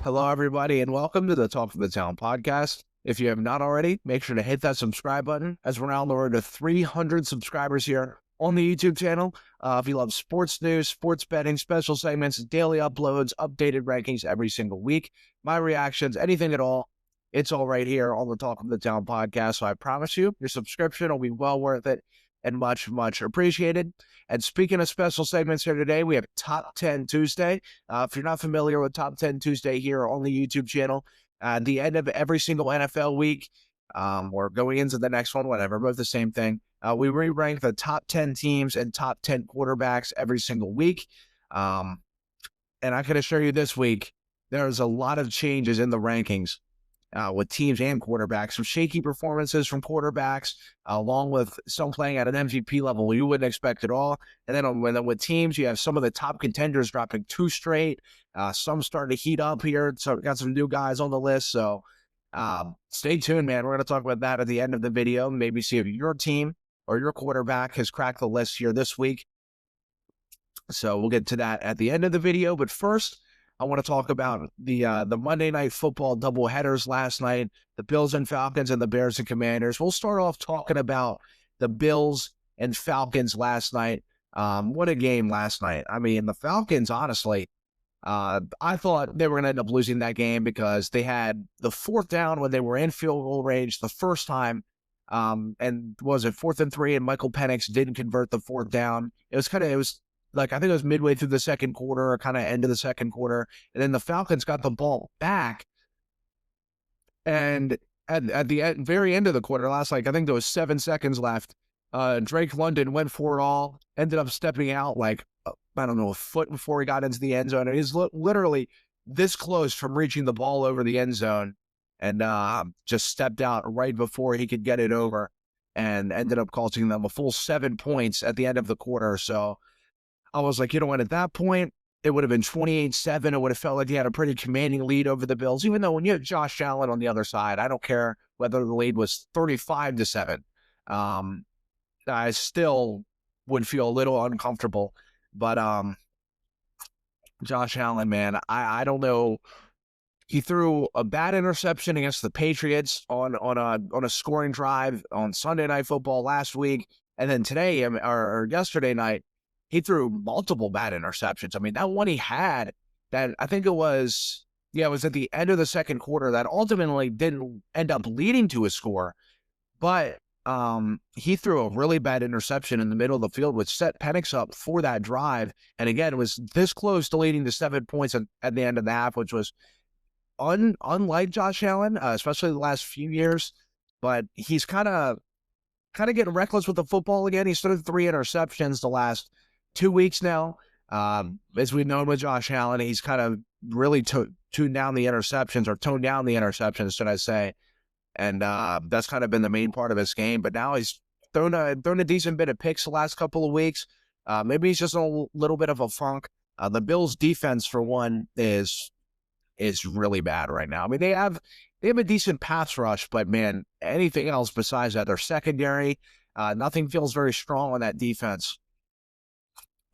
Hello, everybody, and welcome to the Talk of the Town podcast. If you have not already, make sure to hit that subscribe button as we're now on the road to 300 subscribers here on the YouTube channel. If you love sports news, sports betting, special segments, daily uploads, updated rankings every single week, my reactions, anything at all, it's all right here on the Talk of the Town podcast. So I promise you, your subscription will be well worth it and much, much appreciated. And speaking of special segments here today, we have Top 10 Tuesday. If you're not familiar with Top 10 Tuesday here on the YouTube channel, at the end of every single NFL week, or going into the next one, whatever, both the same thing. We re-rank the top 10 teams and top 10 quarterbacks every single week. And I can assure you this week, there's a lot of changes in the rankings with teams and quarterbacks. Some shaky performances from quarterbacks, along with some playing at an MVP level you wouldn't expect at all. And then with teams, you have some of the top contenders dropping 2 straight. Some starting to heat up here. So we got some new guys on the list. So stay tuned, man. We're going to talk about that at the end of the video. Maybe see if your team or your quarterback has cracked the list here this week. So we'll get to that at the end of the video. But first, I want to talk about the Monday Night Football doubleheaders last night, the Bills and Falcons and the Bears and Commanders. We'll start off talking about the Bills and Falcons last night. What a game last night. I mean, the Falcons, honestly, I thought they were going to end up losing that game because they had the 4th down when they were in field goal range the first time. And was it 4th and 3, and Michael Penix didn't convert the 4th down. It was like, I think it was midway through the second quarter or kind of end of the second quarter. And then the Falcons got the ball back. And at the very end of the quarter, I think there was 7 seconds left. Drake London went for it all, ended up stepping out like, I don't know, a foot before he got into the end zone. And he's literally this close from reaching the ball over the end zone, and just stepped out right before he could get it over, and ended up costing them a full 7 points at the end of the quarter. So I was like, you know what, at that point, it would have been 28-7. It would have felt like he had a pretty commanding lead over the Bills, even though when you have Josh Allen on the other side, I don't care whether the lead was 35-7. I still would feel a little uncomfortable. But Josh Allen, man, I don't know. He threw a bad interception against the Patriots on a scoring drive on Sunday Night Football last week. And then today, or yesterday night, he threw multiple bad interceptions. I mean, that one he had, that I think it was at the end of the second quarter, that ultimately didn't end up leading to a score. But he threw a really bad interception in the middle of the field, which set Penix up for that drive. And again, it was this close to leading to 7 points at the end of the half, which was unlike Josh Allen, especially the last few years. But he's kind of getting reckless with the football again. He's thrown 3 interceptions the last 2 weeks now. As we've known with Josh Allen, he's kind of really toned down the interceptions, should I say. And that's kind of been the main part of his game. But now he's thrown a decent bit of picks the last couple of weeks. Maybe he's just in a little bit of a funk. The Bills' defense, for one, is really bad right now. I mean, they have a decent pass rush, but man, anything else besides that, their secondary, nothing feels very strong on that defense.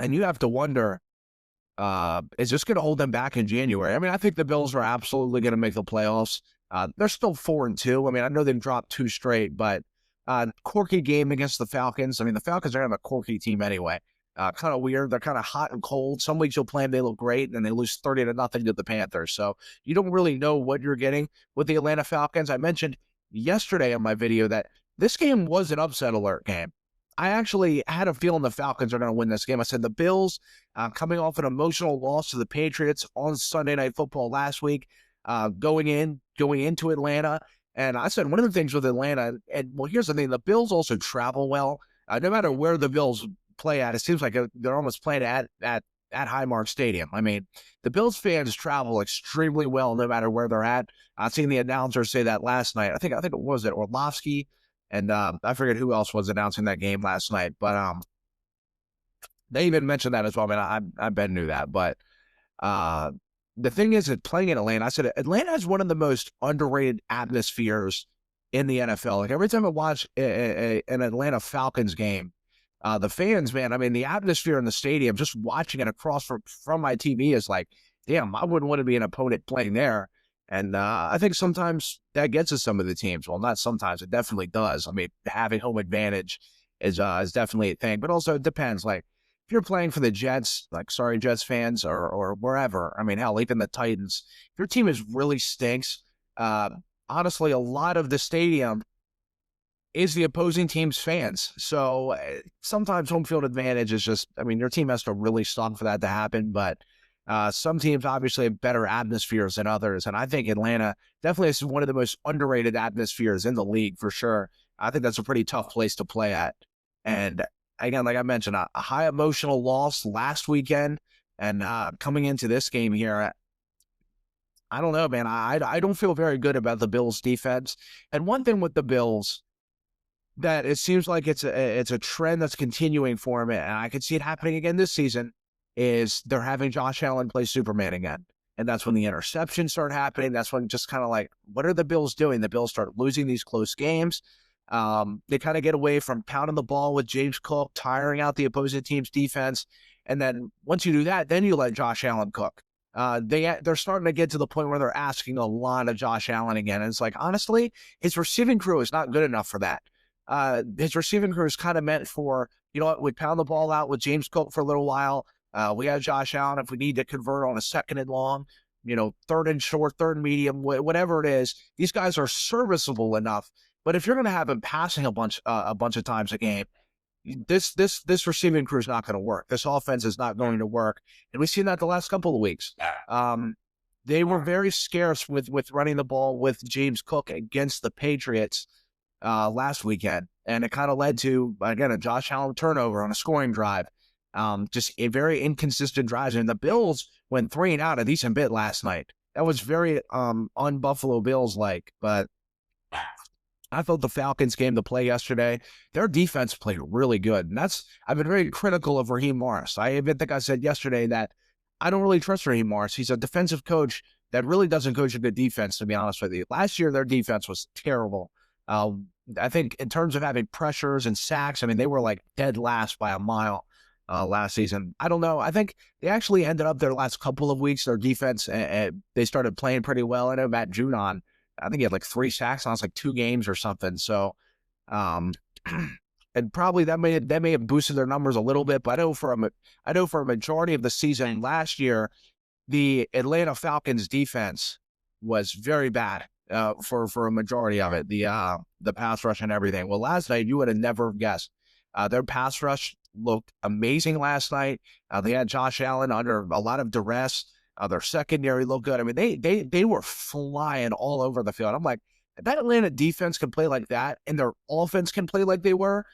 And you have to wonder, is this going to hold them back in January? I mean, I think the Bills are absolutely going to make the playoffs. They're still 4-2. I mean, I know they've dropped 2 straight, but quirky game against the Falcons. I mean, the Falcons are kind of a quirky team anyway. Kind of weird. They're kind of hot and cold. Some weeks you'll play them, they look great, and they lose 30-0 to the Panthers. So you don't really know what you're getting with the Atlanta Falcons. I mentioned yesterday on my video that this game was an upset alert game. I actually had a feeling the Falcons are going to win this game. I said the Bills, coming off an emotional loss to the Patriots on Sunday Night Football last week, going into Atlanta. And I said one of the things with Atlanta, and well, here's the thing, the Bills also travel well. No matter where the Bills play at, it seems like they're almost playing at Highmark Stadium. I mean, the Bills fans travel extremely well no matter where they're at. I've seen the announcer say that last night. I think it was Orlovsky, and I forget who else was announcing that game last night. But they even mentioned that as well. I mean, I bet knew that. But the thing is that playing in Atlanta, I said Atlanta has one of the most underrated atmospheres in the NFL. Like every time I watch an Atlanta Falcons game, the fans, man, I mean, the atmosphere in the stadium, just watching it across from my TV is like, damn, I wouldn't want to be an opponent playing there. And I think sometimes that gets us some of the teams. Well, not sometimes, it definitely does. I mean, having home advantage is definitely a thing, but also it depends. Like if you're playing for the Jets, like sorry Jets fans or wherever. I mean, hell, even the Titans. If your team is really stinks, uh, honestly, a lot of the stadium is the opposing team's fans. So sometimes home field advantage is just, I mean, your team has to really suck for that to happen. But some teams obviously have better atmospheres than others. And I think Atlanta definitely is one of the most underrated atmospheres in the league for sure. I think that's a pretty tough place to play at. And again, like I mentioned, a high emotional loss last weekend. And coming into this game here, I don't know, man. I don't feel very good about the Bills defense. And one thing with the Bills, that it seems like it's a trend that's continuing for him, and I could see it happening again this season, is they're having Josh Allen play Superman again. And that's when the interceptions start happening. That's when just kind of like, what are the Bills doing? The Bills start losing these close games. They kind of get away from pounding the ball with James Cook, tiring out the opposing team's defense. And then once you do that, then you let Josh Allen cook. They're starting to get to the point where they're asking a lot of Josh Allen again. And it's like, honestly, his receiving crew is not good enough for that. His receiving crew is kind of meant for, you know what, we pound the ball out with James Cook for a little while. We have Josh Allen if we need to convert on a second and long, you know, third and short, third and medium, whatever it is. These guys are serviceable enough. But if you're going to have him passing a bunch of times a game, this receiving crew is not going to work. This offense is not going to work, and we've seen that the last couple of weeks. They were very scarce with running the ball with James Cook against the Patriots last weekend, and it kind of led to, again, a Josh Allen turnover on a scoring drive. Just a very inconsistent drive, and the Bills went 3 and out a decent bit last night. That was very un-Buffalo Bills like, but I thought the Falcons game to play yesterday, their defense played really good. And I've been very critical of Raheem Morris. I even think I said yesterday that I don't really trust Raheem Morris. He's a defensive coach that really doesn't coach a good defense, to be honest with you. Last year, their defense was terrible. I think in terms of having pressures and sacks, I mean, they were like dead last by a mile last season. I don't know. I think they actually ended up their last couple of weeks, their defense, they started playing pretty well. I know Matt Judon, I think he had like 3 sacks on like 2 games or something. So, and probably that may have boosted their numbers a little bit. But I know for a majority of the season last year, the Atlanta Falcons defense was very bad for a majority of it. The pass rush and everything. Well, last night you would have never guessed. Their pass rush looked amazing last night. They had Josh Allen under a lot of duress. Their secondary looked good. I mean, they were flying all over the field. I'm like, if that Atlanta defense can play like that and their offense can play like they were,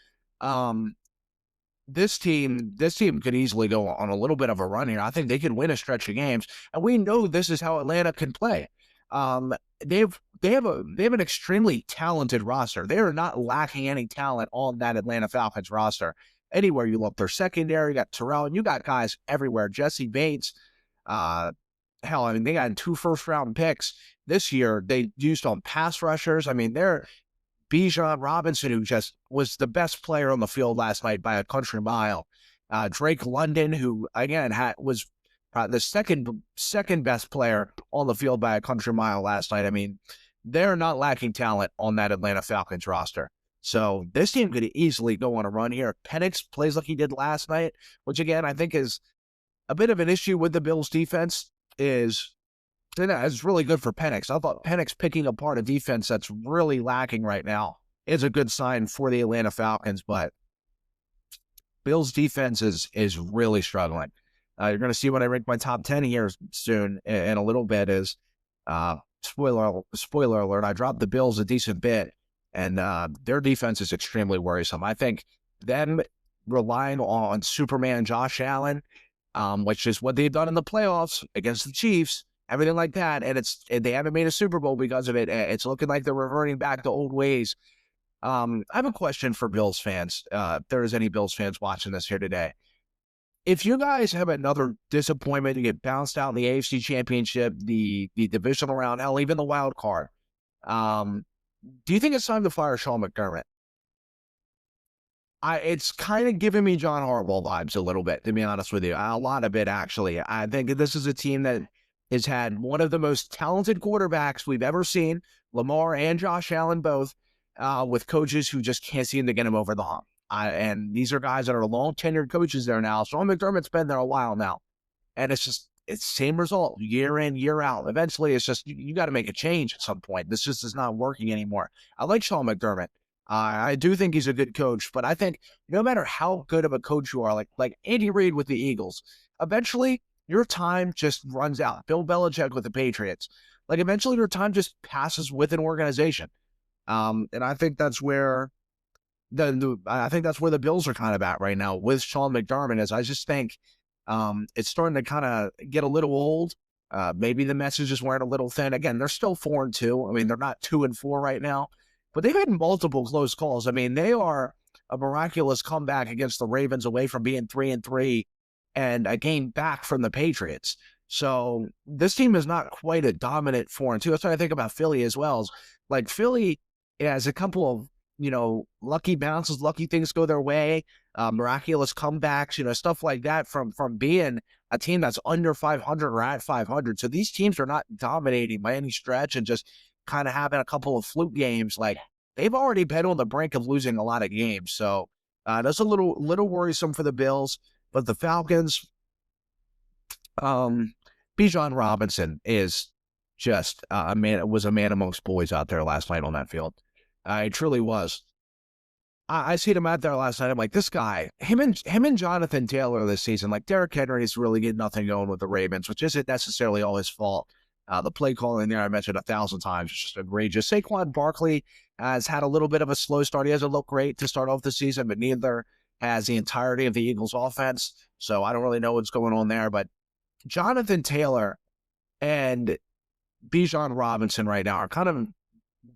this team could easily go on a little bit of a run here. I think they could win a stretch of games, and we know this is how Atlanta can play. They have an extremely talented roster. They are not lacking any talent on that Atlanta Falcons roster. Anywhere you look, their secondary, you got Terrell, and you got guys everywhere. Jesse Bates, hell, I mean, they got 2 first-round picks this year. They used on pass rushers. I mean, they're Bijan Robinson, who just was the best player on the field last night by a country mile. Drake London, who again was the second best player on the field by a country mile last night. I mean, they're not lacking talent on that Atlanta Falcons roster. So this team could easily go on a run here. Penix plays like he did last night, which again I think is a bit of an issue with the Bills' defense. Is really good for Penix. I thought Penix picking apart a defense that's really lacking right now is a good sign for the Atlanta Falcons, but Bills' defense is really struggling. You're going to see when I rank my top 10 here soon in a little bit is, spoiler alert, I dropped the Bills a decent bit, and their defense is extremely worrisome. I think them relying on Superman Josh Allen, which is what they've done in the playoffs against the Chiefs, everything like that, and they haven't made a Super Bowl because of it. It's looking like they're reverting back to old ways. I have a question for Bills fans. If there's any Bills fans watching this here today, if you guys have another disappointment to get bounced out in the AFC Championship, the divisional round, hell, even the wild card, do you think it's time to fire Sean McDermott? It's kind of giving me John Harbaugh vibes a little bit, to be honest with you. A lot of it, actually. I think this is a team that has had one of the most talented quarterbacks we've ever seen, Lamar and Josh Allen both, with coaches who just can't seem to get him over the hump. And these are guys that are long tenured coaches there now. Sean McDermott's been there a while now. And it's same result year in, year out. Eventually, it's just, you got to make a change at some point. This just is not working anymore. I like Sean McDermott. I do think he's a good coach, but I think no matter how good of a coach you are, like Andy Reid with the Eagles, eventually your time just runs out. Bill Belichick with the Patriots, like eventually your time just passes with an organization. And I think that's where I think that's where the Bills are kind of at right now with Sean McDermott. Is I just think it's starting to kind of get a little old. Maybe the messages weren't a little thin. Again, they're still 4-2. I mean, they're not 2-4 right now, but they've had multiple close calls. I mean, they are a miraculous comeback against the Ravens away from being 3-3 and a game back from the Patriots. So this team is not quite a dominant 4-2. That's what I think about Philly as well. Like Philly has a couple of, lucky bounces, lucky things go their way, miraculous comebacks, stuff like that from being a team that's under 500 or at 500. So these teams are not dominating by any stretch and just kind of having a couple of fluke games. Like they've already been on the brink of losing a lot of games. So that's a little worrisome for the Bills. But the Falcons, Bijan Robinson is just was a man amongst boys out there last night on that field. It truly was. I seen him out there last night. I'm like, this guy, him and Jonathan Taylor this season, like Derrick Henry's really getting nothing going with the Ravens, which isn't necessarily all his fault. The play calling there, I mentioned 1,000 times, is just egregious. Saquon Barkley has had a little bit of a slow start. He hasn't looked great to start off the season, but neither has the entirety of the Eagles offense. So I don't really know what's going on there. But Jonathan Taylor and Bijan Robinson right now are kind of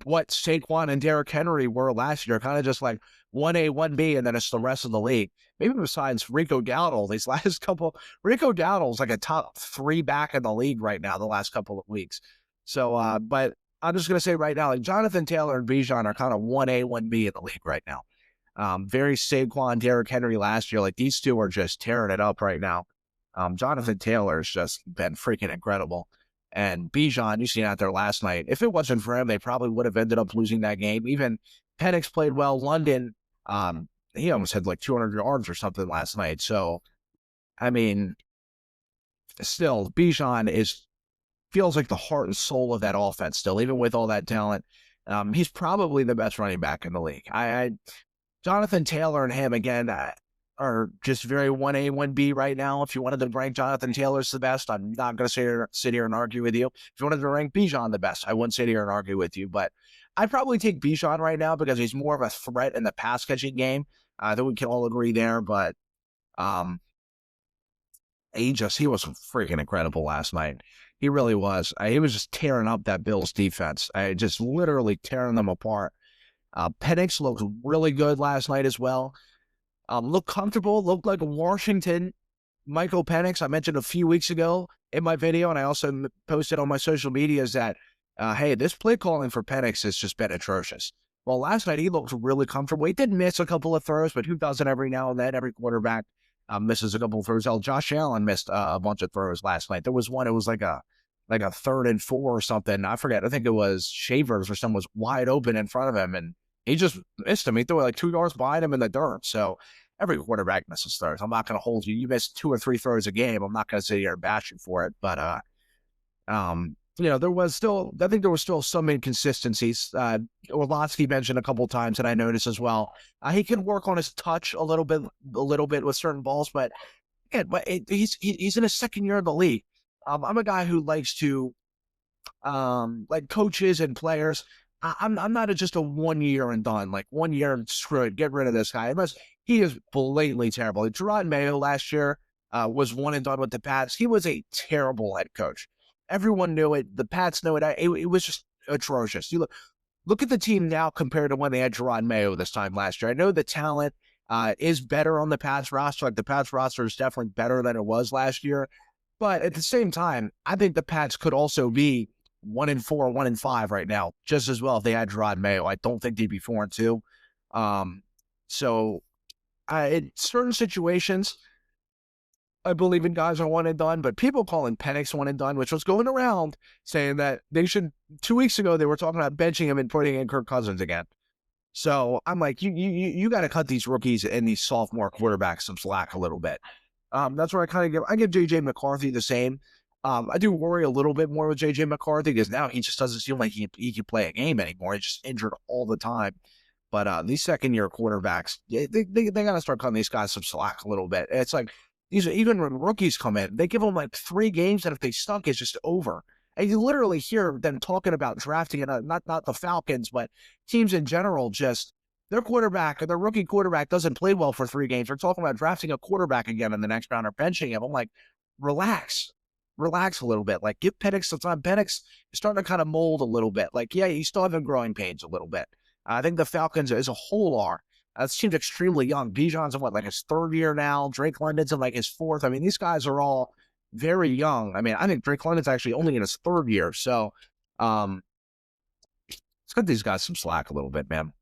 what Saquon and Derrick Henry were last year, kind of just like 1A, 1B, and then it's the rest of the league. Maybe besides Rico Dowdle, these last couple, Rico Dowdle's like a top 3 back in the league right now, the last couple of weeks. So, but I'm just going to say right now, like Jonathan Taylor and Bijan are kind of 1A, 1B in the league right now. Very Saquon, Derrick Henry last year. Like these two are just tearing it up right now. Jonathan Taylor's just been freaking incredible. And Bijan, you seen out there last night. If it wasn't for him, they probably would have ended up losing that game. Even Penix played well. London, he almost had like 200 yards or something last night. So, I mean, still, Bijan feels like the heart and soul of that offense still, even with all that talent. He's probably the best running back in the league. Jonathan Taylor and him, again, are just very 1A, 1B right now. If you wanted to rank Jonathan Taylor as the best, I'm not going to sit here and argue with you. If you wanted to rank Bijan the best, I wouldn't sit here and argue with you. But I'd probably take Bijan right now because he's more of a threat in the pass-catching game. I think we can all agree there. But he was freaking incredible last night. He really was. He was just tearing up that Bills defense. Just literally tearing them apart. Penix looked really good last night as well. Looked comfortable, looked like Washington Michael Penix. I mentioned a few weeks ago in my video, and I also posted on my social medias that, hey, this play calling for Penix has just been atrocious. Well, last night he looked really comfortable. He did miss a couple of throws, but who doesn't every now and then? Every quarterback misses a couple of throws. Josh Allen missed a bunch of throws last night. There was one, it was like a 3rd and 4 or something. I forget. I think it was Shavers or someone was wide open in front of him, and he just missed him. He threw like 2 yards behind him in the dirt. So every quarterback misses throws. I'm not going to hold you. You miss 2 or 3 throws a game. I'm not going to sit here and bash you for it. But, there was still some inconsistencies. Orlovsky mentioned a couple times that I noticed as well. He can work on his touch a little bit with certain balls, but again, he's in his second year in the league. I'm a guy who likes to, like coaches and players. I'm not just a 1 year and done, like 1 year and screw it, get rid of this guy. Unless he is blatantly terrible. Like Gerard Mayo last year was 1 and done with the Pats. He was a terrible head coach. Everyone knew it. The Pats knew it. It was just atrocious. You look at the team now compared to when they had Gerard Mayo this time last year. I know the talent is better on the Pats roster. Like the Pats roster is definitely better than it was last year. But at the same time, I think the Pats could also be 1-4, 1-5 right now, just as well if they had Gerard Mayo. I don't think they'd be 4-2. So in certain situations, I believe in guys are one and done, but people calling Penix one and done, which was going around saying that they should. 2 weeks ago, they were talking about benching him and putting in Kirk Cousins again. So I'm like, you got to cut these rookies and these sophomore quarterbacks some slack a little bit. That's where I give JJ McCarthy the same. I do worry a little bit more with JJ McCarthy because now he just doesn't seem like he can play a game anymore. He's just injured all the time. But these second-year quarterbacks, they got to start cutting these guys some slack a little bit. It's like even when rookies come in, they give them like 3 games, and if they suck, it's just over. And you literally hear them talking about drafting, and not the Falcons, but teams in general, just their rookie quarterback doesn't play well for 3 games. They're talking about drafting a quarterback again in the next round or benching him. I'm like, relax a little bit. Like, give Penix some time. Penix is starting to kind of mold a little bit. Like, yeah, he's still having growing pains a little bit. I think the Falcons as a whole are. This team's extremely young. Bijan's in like his 3rd year now. Drake London's in like his 4th. I mean, these guys are all very young. I mean, I think Drake London's actually only in his 3rd year. So let's cut these guys some slack a little bit, man.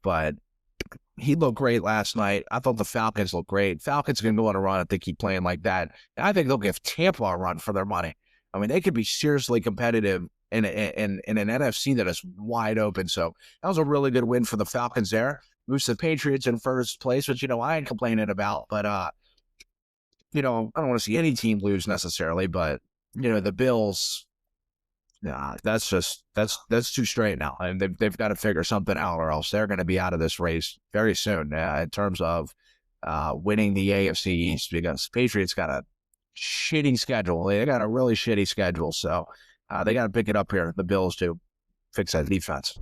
But he looked great last night. I thought the Falcons looked great. Falcons are going to go on a run if they keep playing like that. And I think they'll give Tampa a run for their money. I mean, they could be seriously competitive in an NFC that is wide open. So that was a really good win for the Falcons there. Moves the Patriots in first place, which, I ain't complaining about. But, I don't want to see any team lose necessarily. But, the Bills, that's too straight now. I mean, they've got to figure something out, or else they're going to be out of this race very soon in terms of winning the AFC East, because Patriots got a shitty schedule. They got a really shitty schedule. So they got to pick it up here, the Bills, to fix that defense.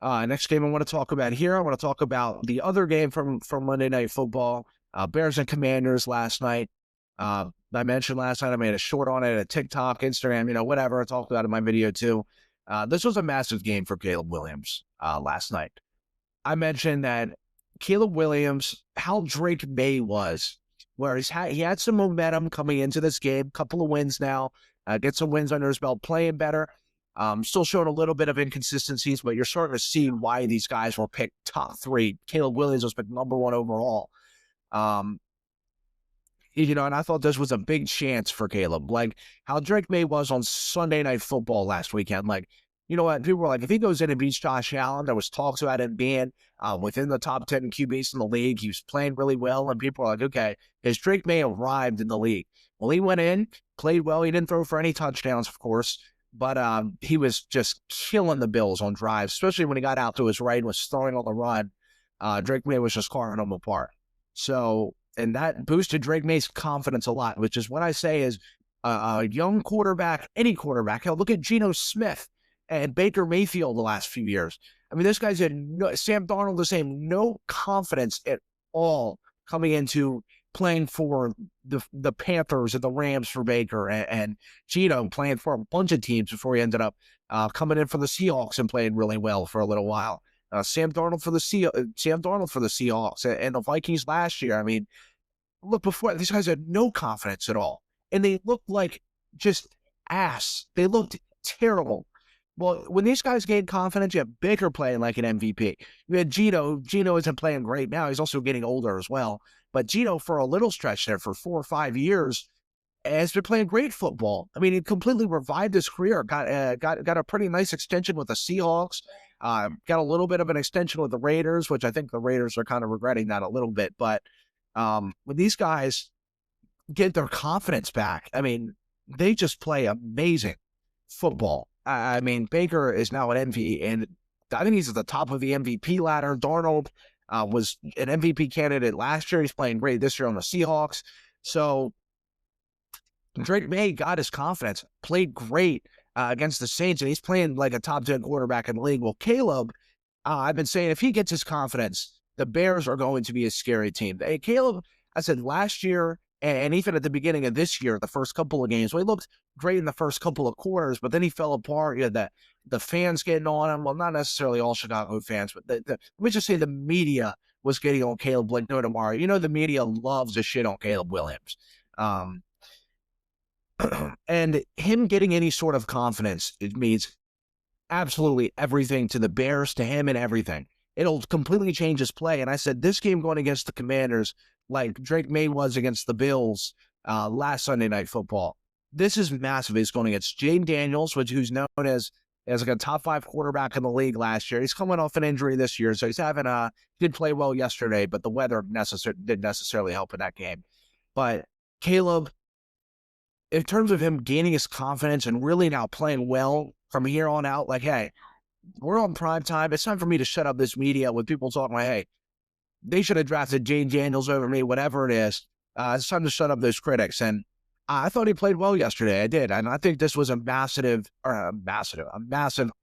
Next game I want to talk about here, I want to talk about the other game from Monday Night Football, Bears and Commanders last night. I mentioned last night I made a short on it at TikTok, Instagram, whatever. I talked about it in my video too. This was a massive game for Caleb Williams last night. I mentioned that Caleb Williams, how Drake May was, where he had some momentum coming into this game, couple of wins now, get some wins under his belt, playing better. Still showing a little bit of inconsistencies, but you're starting to see why these guys were picked top 3. Caleb Williams was picked number 1 overall. And I thought this was a big chance for Caleb. Like how Drake May was on Sunday Night Football last weekend. Like, you know what? People were like, if he goes in and beats Josh Allen, there was talks about him being within the top 10 QBs in the league. He was playing really well, and people were like, okay, has Drake May arrived in the league? Well, he went in, played well. He didn't throw for any touchdowns, of course. But he was just killing the Bills on drives, especially when he got out to his right and was throwing on the run. Drake May was just carving them apart. So, and that boosted Drake May's confidence a lot, which is what I say is a young quarterback, any quarterback. Hell, look at Geno Smith and Baker Mayfield the last few years. I mean, this guy's Sam Darnold the same, no confidence at all coming into playing for the Panthers and the Rams for Baker, and Geno playing for a bunch of teams before he ended up coming in for the Seahawks and playing really well for a little while. Sam Darnold for the Seahawks and the Vikings last year. I mean, look, before these guys had no confidence at all, and they looked like just ass. They looked terrible. Well, when these guys gain confidence, you have Baker playing like an MVP. You had Geno. Geno isn't playing great now. He's also getting older as well. But Geno, for a little stretch there, for 4 or 5 years, has been playing great football. I mean, he completely revived his career. Got a pretty nice extension with the Seahawks. Got a little bit of an extension with the Raiders, which I think the Raiders are kind of regretting that a little bit. But when these guys get their confidence back, I mean, they just play amazing football. I mean, Baker is now an MVP, and I think he's at the top of the MVP ladder. Darnold was an MVP candidate last year. He's playing great this year on the Seahawks. So Drake May got his confidence, played great against the Saints, and he's playing like a top 10 quarterback in the league. Well, Caleb, I've been saying if he gets his confidence, the Bears are going to be a scary team. Hey, Caleb, I said last year, and even at the beginning of this year, the first couple of games, well, he looked great in the first couple of quarters, but then he fell apart. You had the fans getting on him. Well, not necessarily all Chicago fans, but let me just say the media was getting on Caleb like no tomorrow. The media loves to shit on Caleb Williams. And him getting any sort of confidence, it means absolutely everything to the Bears, to him, and everything. It'll completely change his play. And I said, this game going against the Commanders, like Drake May was against the Bills last Sunday Night Football. This is massive. He's going against Jane Daniels, who's known as like a top 5 quarterback in the league last year. He's coming off an injury this year, so he's having did play well yesterday, but the weather didn't necessarily help in that game. But Caleb, in terms of him gaining his confidence and really now playing well from here on out, like, hey, we're on prime time. It's time for me to shut up this media with people talking like, hey, they should have drafted Jane Daniels over me, whatever it is. It's time to shut up those critics. And I thought he played well yesterday. I did. And I think this was a massive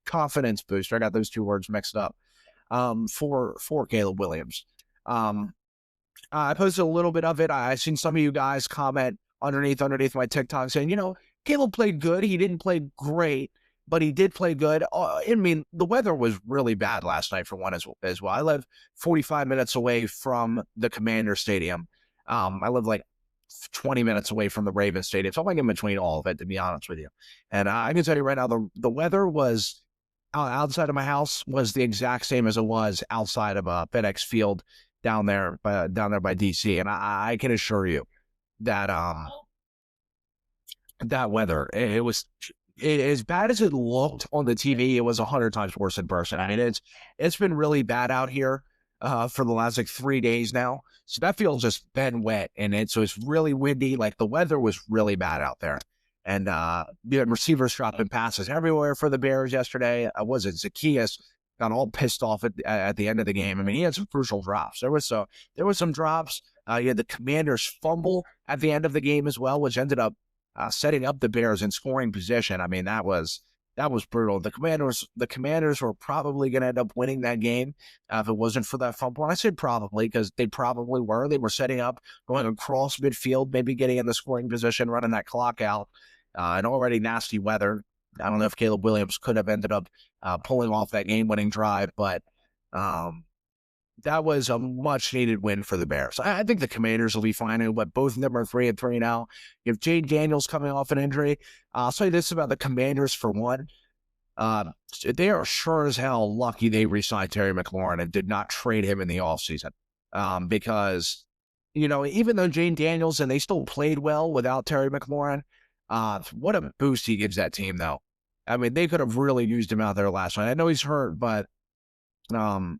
confidence booster. I got those two words mixed up for Caleb Williams. I posted a little bit of it. I seen some of you guys comment underneath my TikTok saying, Caleb played good. He didn't play great, but he did play good. I mean, the weather was really bad last night for one as well. I live 45 minutes away from the Commander Stadium. I live like 20 minutes away from the Ravens Stadium. So I'm like in between all of it, to be honest with you. And I can tell you right now, the weather was outside of my house was the exact same as it was outside of FedEx Field down there by DC. And I can assure you that that weather, it was as bad as it looked on the TV. It was 100 times worse in person. I mean, it's been really bad out here for the last like 3 days now. So that field's just been wet, and so it's really windy. Like the weather was really bad out there, and you had receivers dropping passes everywhere for the Bears yesterday. Was it Zacchaeus got all pissed off at the end of the game? I mean, he had some crucial drops. There was some drops. You had the Commanders fumble at the end of the game as well, which ended up setting up the Bears in scoring position. I mean, that was brutal. The Commanders were probably going to end up winning that game if it wasn't for that fumble. And I said probably because they probably were. They were setting up, going across midfield, maybe getting in the scoring position, running that clock out, and already nasty weather. I don't know if Caleb Williams could have ended up pulling off that game-winning drive, but that was a much-needed win for the Bears. I think the Commanders will be fine, but both of them are 3-3 now. You have Jane Daniels coming off an injury. I'll say this about the Commanders for one. They are sure as hell lucky they re-signed Terry McLaurin and did not trade him in the offseason. Because, even though Jane Daniels, and they still played well without Terry McLaurin, what a boost he gives that team, though. I mean, they could have really used him out there last night. I know he's hurt, but they're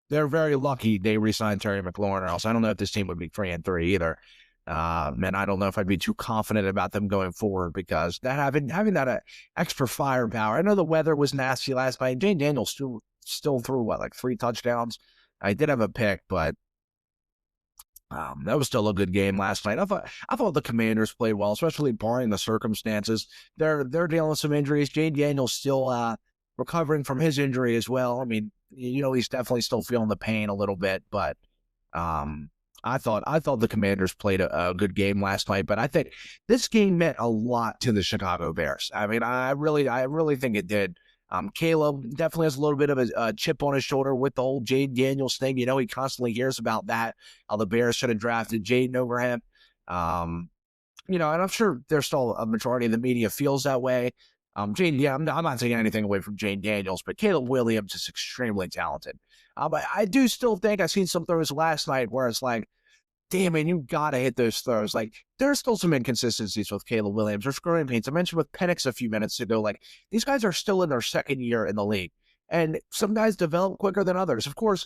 very lucky they re-signed Terry McLaurin, or else I don't know if this team would be 3-3 either. And I don't know if I'd be too confident about them going forward because that having that extra firepower. I know the weather was nasty last night. Jane Daniels still threw like 3 touchdowns. I did have a pick, but that was still a good game last night. I thought the Commanders played well, especially barring the circumstances. They're dealing with some injuries. Jane Daniels still recovering from his injury as well. I mean, he's definitely still feeling the pain a little bit, but I thought the Commanders played a good game last night. But I think this game meant a lot to the Chicago Bears. I mean, I really think it did. Caleb definitely has a little bit of a chip on his shoulder with the whole Jane Daniels thing. He constantly hears about that, how the Bears should have drafted Jaden over him. And I'm sure there's still a majority of the media feels that way. I'm not taking anything away from Jane Daniels, but Caleb Williams is extremely talented. But I do still think I've seen some throws last night where it's like, damn, man, you got to hit those throws. Like, there's still some inconsistencies with Caleb Williams. There's growing pains. I mentioned with Penix a few minutes ago, like, these guys are still in their second year in the league. And some guys develop quicker than others. Of course,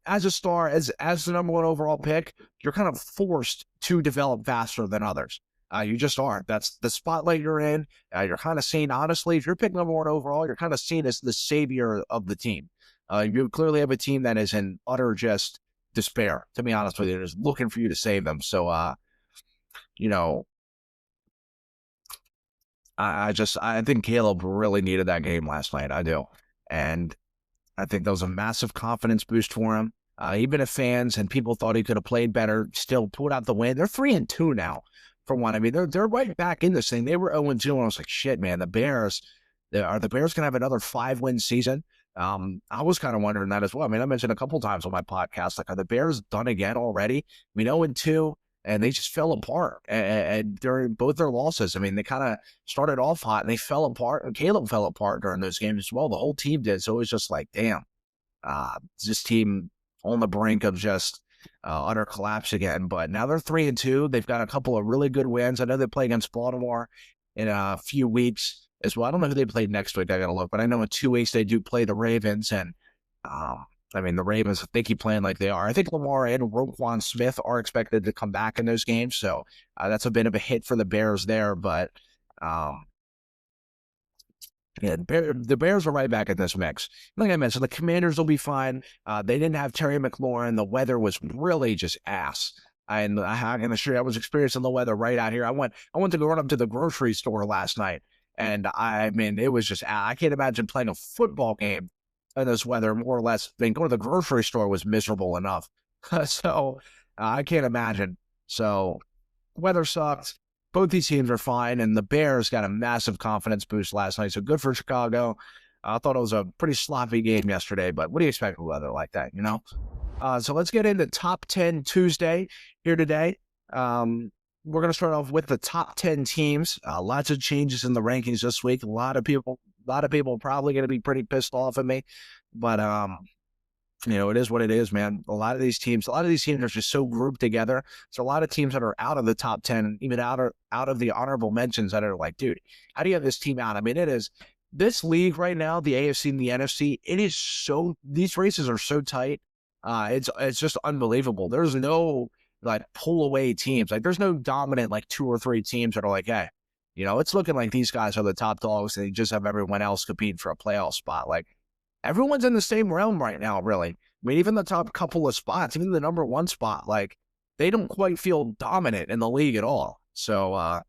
as a star, as the number 1 overall pick, you're kind of forced to develop faster than others. You just are. That's the spotlight you're in. You're kind of seen, honestly, if you're picked number 1 overall, you're kind of seen as the savior of the team. You clearly have a team that is in utter just despair, to be honest with you, is looking for you to save them. So, I think Caleb really needed that game last night. I do. And I think that was a massive confidence boost for him. Even if fans and people thought he could have played better, still pulled out the win. They're 3-2 now, for one. I mean, they're right back in this thing. They were 0-2, and I was like, shit, man, are the Bears going to have another 5-win season? I was kind of wondering that as well. I mean, I mentioned a couple times on my podcast, like, are the Bears done again already? I mean, 0-2, and they just fell apart and during both their losses. I mean, they kind of started off hot and they fell apart, and Caleb fell apart during those games as well. The whole team did. So it was just like, damn, this team on the brink of just utter collapse again. But now they're 3-2. They've got a couple of really good wins. I know they play against Baltimore in a few weeks as well. I don't know who they play next week. I got to look. But I know in 2 weeks they do play the Ravens. And, I mean, the Ravens, if they keep playing like they are, I think Lamar and Roquan Smith are expected to come back in those games. So that's a bit of a hit for the Bears there. But, yeah, the Bears are right back in this mix. Like I mentioned, the Commanders will be fine. They didn't have Terry McLaurin. The weather was really just ass. And I can assure you, I was experiencing the weather right out here. I went to go run up to the grocery store last night, and I mean, it was just, I can't imagine playing a football game in this weather, more or less. I mean, going to the grocery store was miserable enough. So I can't imagine. So weather sucked. Both these teams are fine, and the Bears got a massive confidence boost last night. So good for Chicago. I thought it was a pretty sloppy game yesterday, but what do you expect with weather like that, you know? So let's get into Top 10 Tuesday here today. We're going to start off with the top 10 teams. Lots of changes in the rankings this week. A lot of people are probably going to be pretty pissed off at me, but you know, it is what it is, man. A lot of these teams are just so grouped together. So a lot of teams that are out of the top 10, even out of the honorable mentions, that are like, dude, how do you have this team out? I mean, it is this league right now, the AFC and the NFC. It is so, these races are so tight. It's just unbelievable. There's no like pull away teams. Like there's no dominant like 2 or 3 teams that are like, hey, you know, it's looking like these guys are the top dogs and they just have everyone else competing for a playoff spot. Like everyone's in the same realm right now, really. I mean, even the top couple of spots, even the number 1 spot, like they don't quite feel dominant in the league at all. So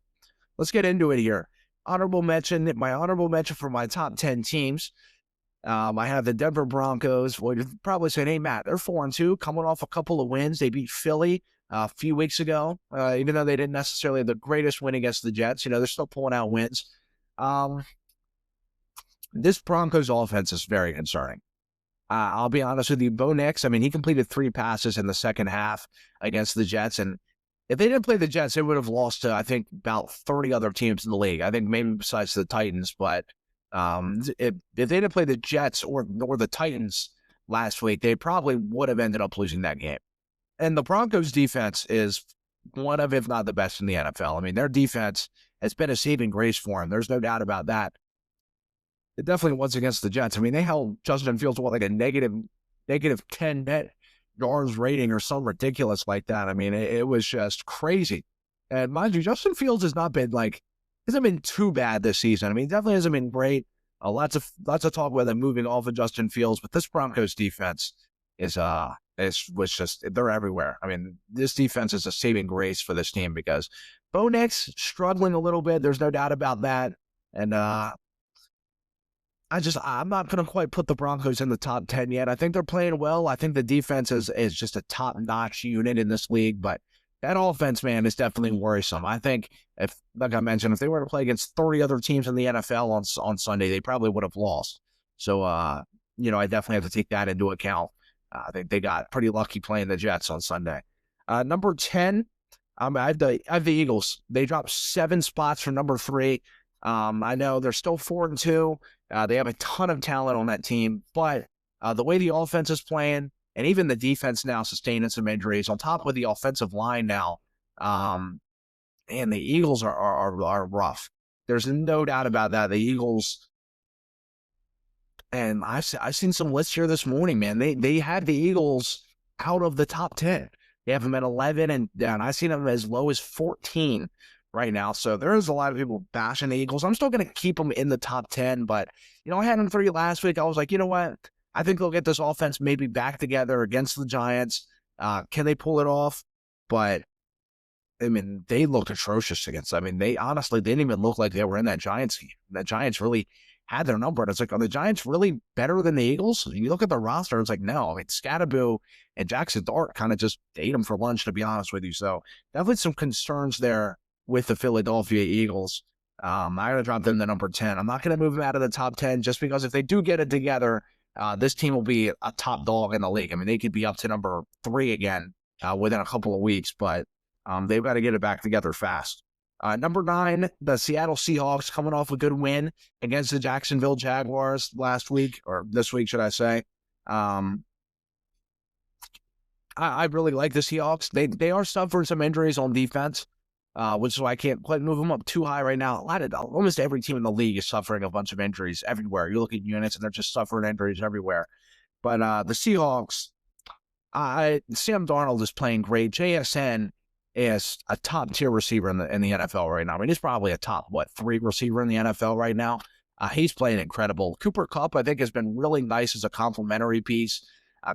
let's get into it here. My honorable mention for my top 10 teams. I have the Denver Broncos. Well, you're probably saying, hey, Matt, they're 4-2, coming off a couple of wins. They beat Philly a few weeks ago, even though they didn't necessarily have the greatest win against the Jets. You know, they're still pulling out wins. This Broncos offense is very concerning. I'll be honest with you, Bo Nix, I mean, he completed 3 passes in the second half against the Jets, and if they didn't play the Jets, they would have lost to, I think, about 30 other teams in the league. I think maybe besides the Titans, but if they didn't play the Jets or the Titans last week, they probably would have ended up losing that game. And the Broncos defense is one of, if not the best in the NFL. I mean, their defense has been a saving grace for them. There's no doubt about that. It definitely was against the Jets. I mean, they held Justin Fields to like a negative 10 net yards rating or something ridiculous like that. I mean, it was just crazy. And mind you, Justin Fields hasn't been too bad this season. I mean, definitely hasn't been great. Lots of talk about them moving off of Justin Fields, but this Broncos defense was just, they're everywhere. I mean, this defense is a saving grace for this team because Bo Nix struggling a little bit. There's no doubt about that. And I'm not going to quite put the Broncos in the top 10 yet. I think they're playing well. I think the defense is just a top-notch unit in this league, but that offense, man, is definitely worrisome. I think, like I mentioned, if they were to play against 30 other teams in the NFL on Sunday, they probably would have lost. So, you know, I definitely have to take that into account. I think they got pretty lucky playing the Jets on Sunday. Number 10, I have the Eagles. They dropped 7 spots from number 3. I know they're still 4-2. They have a ton of talent on that team, but the way the offense is playing, and even the defense now sustaining some injuries, on top of the offensive line now, and the Eagles are rough. There's no doubt about that. The Eagles, and I've seen some lists here this morning, man. They had the Eagles out of the top 10. They have them at 11, and I've seen them as low as 14 right now. So there's a lot of people bashing the Eagles. I'm still going to keep them in the top 10, but, you know, I had them 3 last week. I was like, you know what? I think they'll get this offense maybe back together against the Giants. Can they pull it off? But, I mean, they looked atrocious against them. I mean, they didn't even look like they were in that Giants game. The Giants really had their number. And it's like, are the Giants really better than the Eagles? You look at the roster, it's like, no. I mean, Scatterboo and Jackson Dart kind of just ate them for lunch, to be honest with you. So definitely some concerns there with the Philadelphia Eagles. I'm going to drop them to number 10. I'm not going to move them out of the top 10 just because if they do get it together, this team will be a top dog in the league. I mean, they could be up to number 3 again within a couple of weeks, but they've got to get it back together fast. Number 9, the Seattle Seahawks, coming off a good win against the Jacksonville Jaguars last week, or this week, should I say. I really like the Seahawks. They are suffering some injuries on defense, which is why I can't quite move them up too high right now. Almost every team in the league is suffering a bunch of injuries everywhere. You look at units and they're just suffering injuries everywhere. But the Seahawks, Sam Darnold is playing great. JSN is a top tier receiver in the NFL right now. I mean, he's probably a top 3 receiver in the NFL right now. He's playing incredible. Cooper Kupp, I think, has been really nice as a complimentary piece.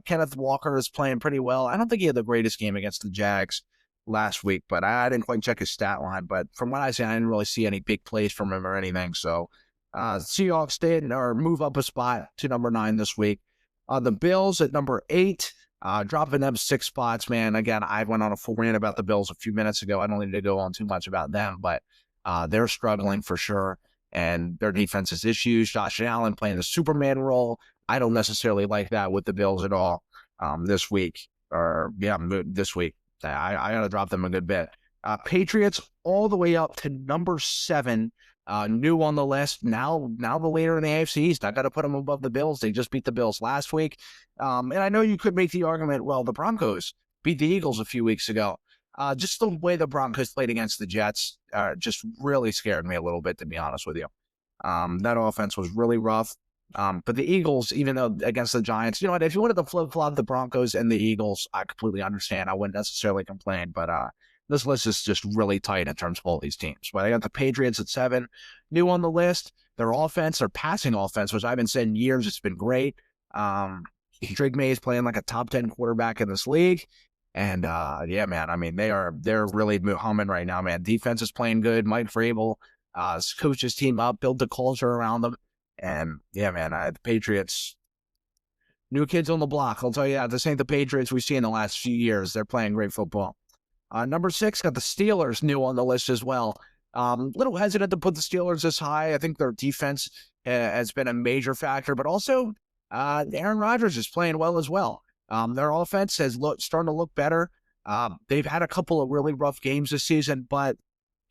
Kenneth Walker is playing pretty well. I don't think he had the greatest game against the Jags last week, but I didn't quite check his stat line. But from what I see, I didn't really see any big plays from him or anything. So Seahawks did or move up a spot to number 9 this week. The Bills at number 8, dropping them 6 spots, man. Again, I went on a full rant about the Bills a few minutes ago. I don't need to go on too much about them, but they're struggling for sure. And their defense has issues. Josh Allen playing the Superman role. I don't necessarily like that with the Bills at all this week. This week. I got to drop them a good bit. Patriots all the way up to number 7, new on the list. Now the leader in the AFC East. I got to put them above the Bills. They just beat the Bills last week. And I know you could make the argument, well, the Broncos beat the Eagles a few weeks ago. Just the way the Broncos played against the Jets just really scared me a little bit, to be honest with you. That offense was really rough. But the Eagles, even though against the Giants, you know what, if you wanted to flip-flop the Broncos and the Eagles, I completely understand. I wouldn't necessarily complain, but this list is just really tight in terms of all these teams. But I got the Patriots at 7, new on the list. Their offense, their passing offense, which I've been saying years, it's been great. Drake May is playing like a top 10 quarterback in this league. And yeah, man, I mean, they're really humming right now, man. Defense is playing good. Mike Vrabel coached his team up, built the culture around them. And yeah, man, the Patriots, new kids on the block. I'll tell you that. This ain't the Patriots we've seen in the last few years. They're playing great football. Number 6, got the Steelers new on the list as well. Little hesitant to put the Steelers this high. I think their defense has been a major factor, but also Aaron Rodgers is playing well as well. Their offense has starting to look better. They've had a couple of really rough games this season, but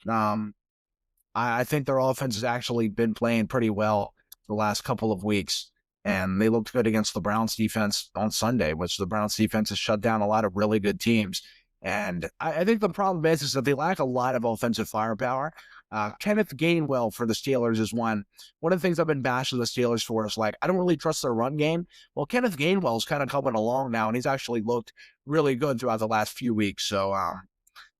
I think their offense has actually been playing pretty well the last couple of weeks, and they looked good against the Browns defense on Sunday, which the Browns defense has shut down a lot of really good teams. And I think the problem is that they lack a lot of offensive firepower. Kenneth Gainwell for the Steelers is one of the things I've been bashing the Steelers for is like, I don't really trust their run game. Well, Kenneth Gainwell is kind of coming along now, and he's actually looked really good throughout the last few weeks. So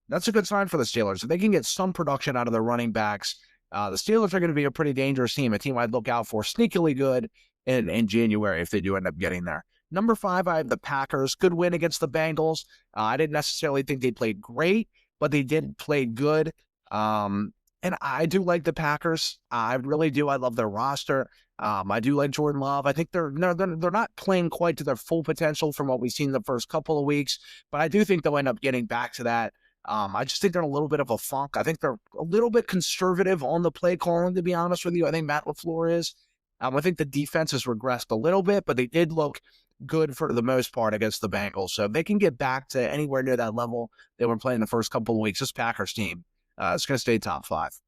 that's a good sign for the Steelers. If they can get some production out of their running backs, the Steelers are going to be a pretty dangerous team, a team I'd look out for, sneakily good in January if they do end up getting there. Number 5, I have the Packers. Good win against the Bengals. I didn't necessarily think they played great, but they did play good. And I do like the Packers. I really do. I love their roster. I do like Jordan Love. I think they're not playing quite to their full potential from what we've seen the first couple of weeks, but I do think they'll end up getting back to that. I just think they're in a little bit of a funk. I think they're a little bit conservative on the play calling, to be honest with you. I think Matt LaFleur is. I think the defense has regressed a little bit, but they did look good for the most part against the Bengals. So if they can get back to anywhere near that level they were playing the first couple of weeks, this Packers team is going to stay top 5.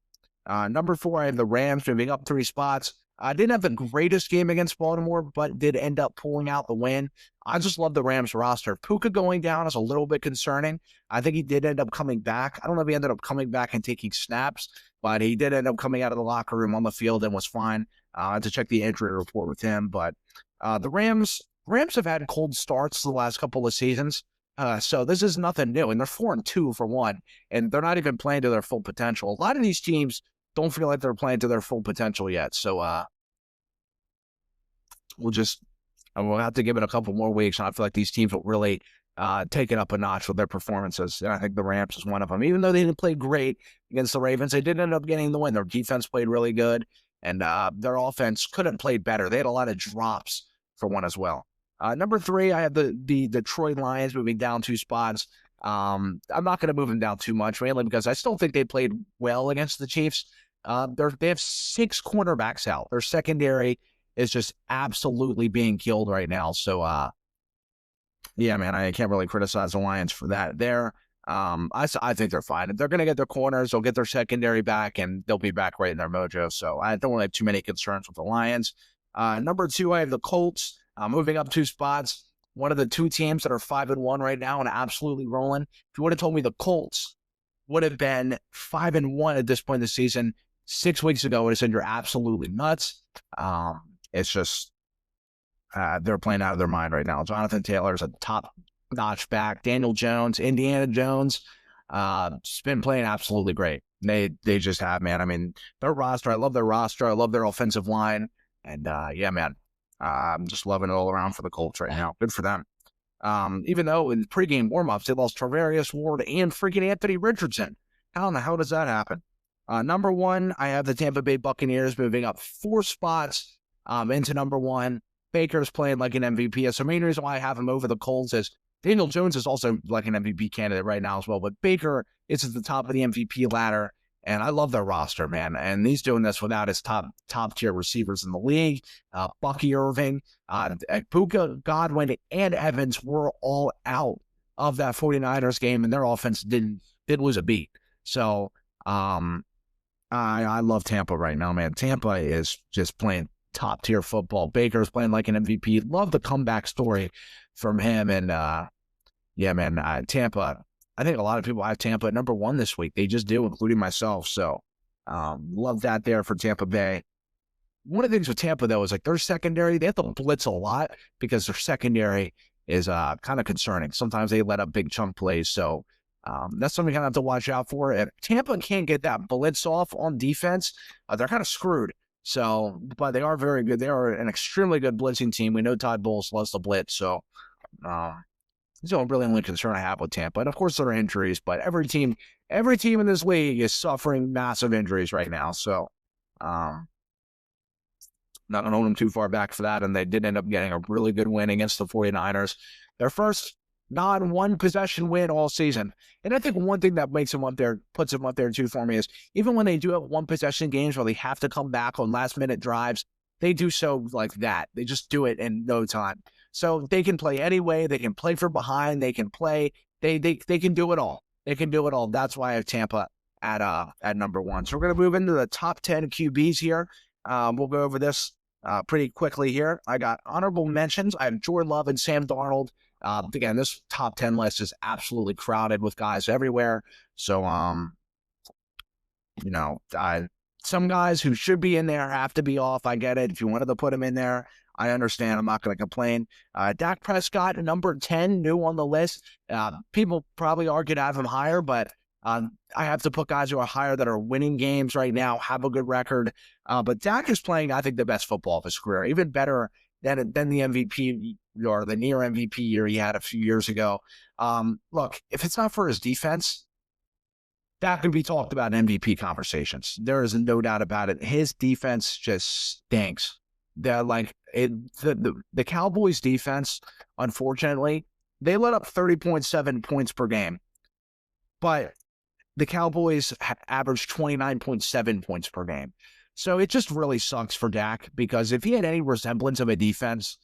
Number 4, I have the Rams moving up 3 spots. I didn't have the greatest game against Baltimore, but did end up pulling out the win. I just love the Rams roster. Puka going down is a little bit concerning. I think he did end up coming back. I don't know if he ended up coming back and taking snaps, but he did end up coming out of the locker room on the field and was fine. I had to check the injury report with him. But the Rams have had cold starts the last couple of seasons. So this is nothing new. And they're 4-2 for one. And they're not even playing to their full potential. A lot of these teams don't feel like they're playing to their full potential yet. So we'll have to give it a couple more weeks. And I feel like these teams will really take it up a notch with their performances. And I think the Rams is one of them. Even though they didn't play great against the Ravens, they did end up getting the win. Their defense played really good. And their offense couldn't play better. They had a lot of drops for one as well. Number 3, I have the Detroit Lions moving down 2 spots. I'm not going to move them down too much, mainly because I still think they played well against the Chiefs. They have 6 cornerbacks out. Their secondary is just absolutely being killed right now. So, yeah, man, I can't really criticize the Lions for that. I think they're fine. If they're going to get their corners, they'll get their secondary back, and they'll be back right in their mojo. So I don't really have too many concerns with the Lions. Number 2, I have the Colts moving up 2 spots. one of the two teams that are 5-1 right now and absolutely rolling. If you would have told me the Colts would have been 5-1 at this point in the season 6 weeks ago, I would have said you're absolutely nuts. It's just they're playing out of their mind right now. Jonathan Taylor's a top-notch back. Daniel Jones, Indiana Jones, just been playing absolutely great. They just have, man. I mean, their roster, I love their roster. I love their offensive line. And, yeah, man, I'm just loving it all around for the Colts right now. Good for them. Even though in pregame warm-ups, they lost Travarius Ward and freaking Anthony Richardson. How in the hell does that happen? Number one, I have the Tampa Bay Buccaneers moving up 4 spots into number one. Baker's playing like an MVP. So the main reason why I have him over the Colts is Daniel Jones is also like an MVP candidate right now as well. But Baker is at the top of the MVP ladder. And I love their roster, man. And he's doing this without his top tier receivers in the league. Bucky Irving, Puka, Godwin, and Evans were all out of that 49ers game, and their offense didn't lose a beat. So I love Tampa right now, man. Tampa is just playing top tier football. Baker's playing like an MVP. Love the comeback story from him. And yeah, man, Tampa. I think a lot of people have Tampa at number one this week. They just do, including myself. So love that there for Tampa Bay. One of the things with Tampa, though, is like their secondary, they have to blitz a lot because their secondary is kind of concerning. Sometimes they let up big chunk plays. So that's something you kind of have to watch out for. If Tampa can't get that blitz off on defense, they're kind of screwed. So, but they are very good. They are an extremely good blitzing team. We know Todd Bowles loves the blitz. So, it's the really only concern I have with Tampa. And of course, there are injuries, but every team in this league is suffering massive injuries right now. So, not going to hold them too far back for that. And they did end up getting a really good win against the 49ers. Their first non-one possession win all season. And I think one thing that makes them up there, puts them up there too for me is even when they do have one possession games where they have to come back on last minute drives, they do so like that. They just do it in no time. So they can play anyway. They can play from behind. They can play. They can do it all. They can do it all. That's why I have Tampa at number one. So we're going to move into the top 10 QBs here. We'll go over this pretty quickly here. I got honorable mentions. I have Jordan Love and Sam Darnold. Again, this top 10 list is absolutely crowded with guys everywhere. So, some guys who should be in there have to be off. I get it. If you wanted to put them in there, I understand. I'm not going to complain. Dak Prescott, number 10, new on the list. People probably argue to have him higher, but I have to put guys who are higher that are winning games right now, have a good record. But Dak is playing, I think, the best football of his career, even better than the MVP or the near MVP year he had a few years ago. Look, if it's not for his defense, that could be talked about in MVP conversations. There is no doubt about it. His defense just stinks. The Cowboys defense, unfortunately, they let up 30.7 points per game, but the Cowboys averaged 29.7 points per game. So it just really sucks for Dak because if he had any resemblance of a defense,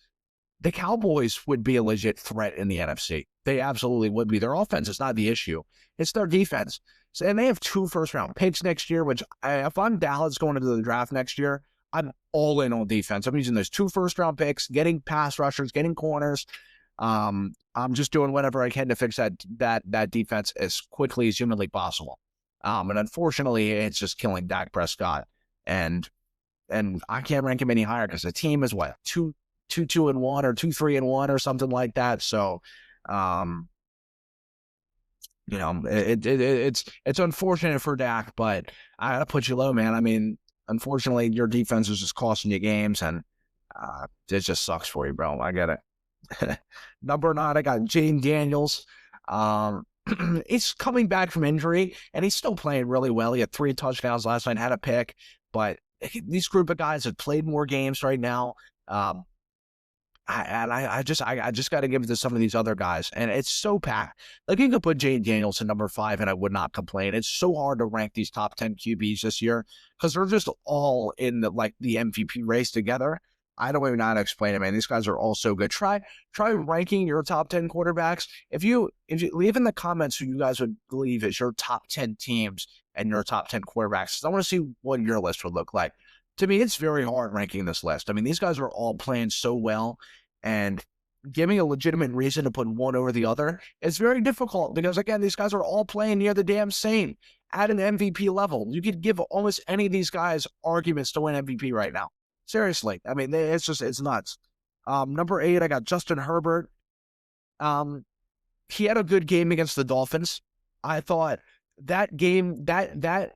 the Cowboys would be a legit threat in the NFC. They absolutely would be. Their offense is not the issue. It's their defense. So, and they have 2 first-round picks next year, which if I'm Dallas going into the draft next year, I'm all in on defense. I'm using those 2 first-round picks, getting pass rushers, getting corners. I'm just doing whatever I can to fix that defense as quickly as humanly possible. And unfortunately, it's just killing Dak Prescott. And I can't rank him any higher because the team is what 2-2-1 or 2-3-1 or something like that. So, it's unfortunate for Dak, but I gotta put you low, man. I mean, unfortunately, your defense is just costing you games, and it just sucks for you, bro. I get it. Number 9, I got Jaden Daniels. He's coming back from injury, and he's still playing really well. He had 3 touchdowns last night, had a pick, but these group of guys have played more games right now. I just got to give it to some of these other guys, and it's so packed. Like you could put Jaden Daniels in number 5, and I would not complain. It's so hard to rank these top 10 QBs this year because they're just all in the MVP race together. I don't even know how to explain it, man. These guys are all so good. Try ranking your top 10 quarterbacks. If you leave in the comments who you guys would believe is your top 10 teams and your top 10 quarterbacks. I want to see what your list would look like. To me, it's very hard ranking this list. I mean, these guys are all playing so well, and give me a legitimate reason to put one over the other. It's very difficult because, again, these guys are all playing near the damn same at an MVP level. You could give almost any of these guys arguments to win MVP right now. Seriously. I mean, it's nuts. Number 8, I got Justin Herbert. He had a good game against the Dolphins. I thought that game, that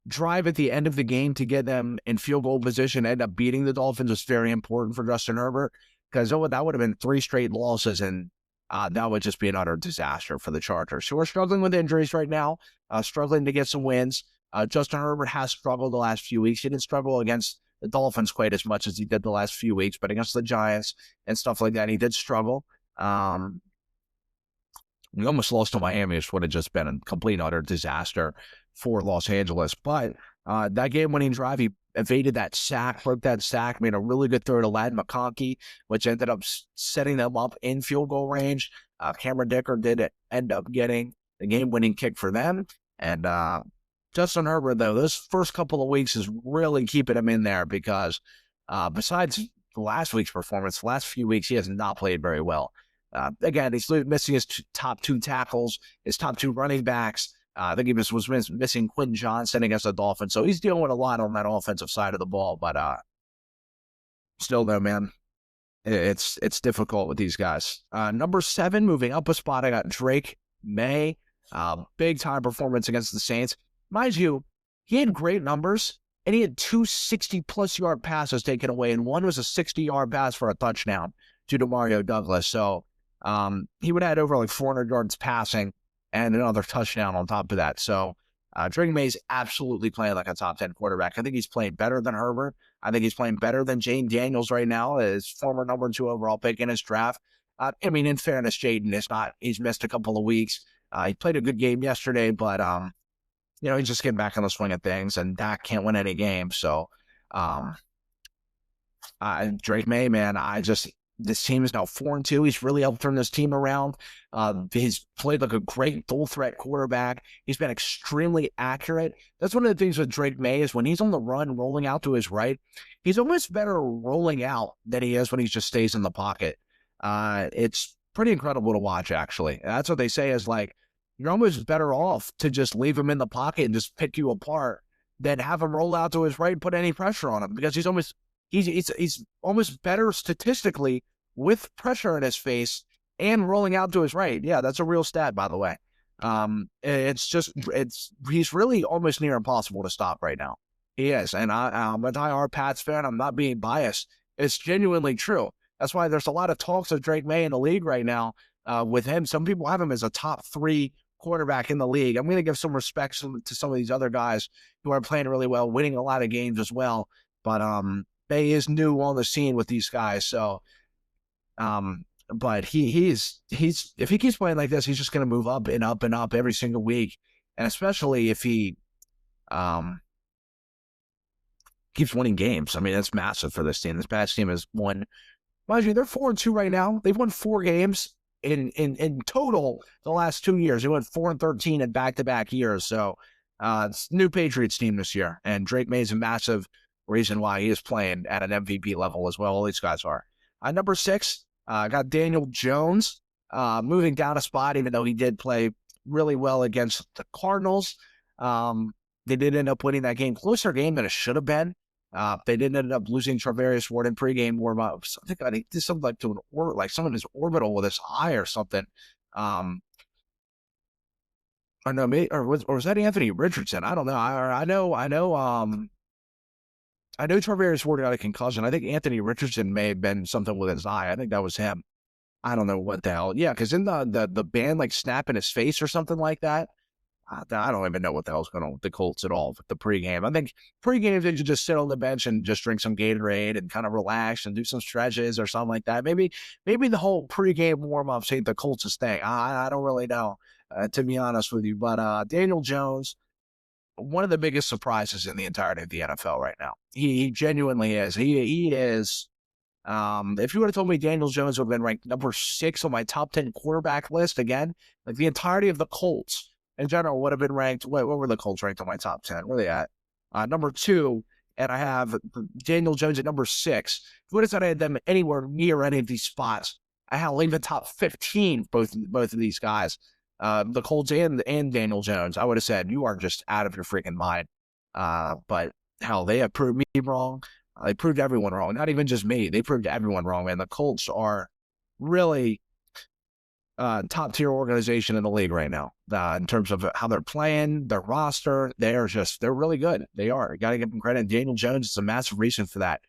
drive at the end of the game to get them in field goal position, end up beating the Dolphins, was very important for Justin Herbert, because that would have been 3 straight losses, and that would just be an utter disaster for the Chargers, who are struggling with injuries right now, struggling to get some wins. Justin Herbert has struggled the last few weeks. He didn't struggle against the Dolphins quite as much as he did the last few weeks, but against the Giants and stuff like that, he did struggle. We almost lost to Miami, which would have just been a complete and utter disaster for Los Angeles. But that game-winning drive, he evaded that sack, broke that sack, made a really good throw to Ladd McConkey, which ended up setting them up in field goal range. Cameron Dicker did end up getting the game-winning kick for them. And Justin Herbert, though, those first couple of weeks is really keeping him in there, because besides last week's performance, the last few weeks, he has not played very well. Again, he's missing his top 2 tackles, his top 2 running backs. I think he was missing Quentin Johnson against the Dolphins. So he's dealing with a lot on that offensive side of the ball. But still, though, man, it's difficult with these guys. Number 7, moving up a spot, I got Drake May. Big-time performance against the Saints. Mind you, he had great numbers, and he had 2 60-plus yard passes taken away, and one was a 60-yard pass for a touchdown due to Mario Douglas. So he would have had over like 400 yards passing and another touchdown on top of that. So Drake May's absolutely playing like a top 10 quarterback. I think he's playing better than Herbert. I think he's playing better than Jaden Daniels right now, his former number 2 overall pick in his draft. I mean, in fairness, Jaden is not. He's missed a couple of weeks. He played a good game yesterday, but he's just getting back on the swing of things, and Dak can't win any games. So Drake May, man, this team is now 4-2. He's really helped turn this team around. He's played like a great dual threat quarterback. He's been extremely accurate. That's one of the things with Drake May, is when he's on the run, rolling out to his right, he's almost better rolling out than he is when he just stays in the pocket. It's pretty incredible to watch, actually. That's what they say, is like, you're almost better off to just leave him in the pocket and just pick you apart than have him roll out to his right and put any pressure on him, because he's almost better statistically with pressure in his face and rolling out to his right. Yeah, that's a real stat, by the way. He's really almost near impossible to stop right now. He is. And I'm a diehard Pats fan. I'm not being biased. It's genuinely true. That's why there's a lot of talks of Drake May in the league right now with him. Some people have him as a top 3 quarterback in the league. I'm going to give some respect to some of these other guys who are playing really well, winning a lot of games as well. But May is new on the scene with these guys. So, but he's if he keeps playing like this, he's just going to move up and up and up every single week. And especially if he keeps winning games. I mean, that's massive for this team. This Pats team has won, mind you, they're 4-2 right now. They've won 4 games in total the last 2 years. They went 4-13 in back-to-back years. So it's a new Patriots team this year. And Drake May is a massive reason why he is playing at an MVP level as well. All these guys are. Number 6, got Daniel Jones, moving down a spot, even though he did play really well against the Cardinals. They did end up winning that game. Closer game than it should have been. They didn't end up losing Travarius Ward in pregame warm-ups. I think he did something like some of his orbital with his eye or something. I know, or was that Anthony Richardson? I don't know. I know Travarius Ward got a concussion. I think Anthony Richardson may have been something with his eye. I think that was him. I don't know what the hell. Yeah, because in the band like snap in his face or something like that. I don't even know what the hell's going on with the Colts at all with the pregame. I think pregame they should just sit on the bench and just drink some Gatorade and kind of relax and do some stretches or something like that. Maybe the whole pregame warm-ups ain't the Colts' thing. I don't really know, to be honest with you. But Daniel Jones, one of the biggest surprises in the entirety of the NFL right now. He genuinely is. He is. If you would have told me Daniel Jones would have been ranked number 6 on my top 10 quarterback list again, like the entirety of the Colts in general would have been ranked. What were the Colts ranked on my top 10? Where are they at? Number 2, and I have Daniel Jones at number 6. If you would have said I had them anywhere near any of these spots, Hell, even top 15, both of these guys. The Colts and Daniel Jones, I would have said, you are just out of your freaking mind. But hell, they have proved me wrong. They proved everyone wrong. Not even just me. They proved everyone wrong, man. The Colts are really top tier organization in the league right now in terms of how they're playing, their roster. They're really good. They are. Got to give them credit. Daniel Jones is a massive reason for that.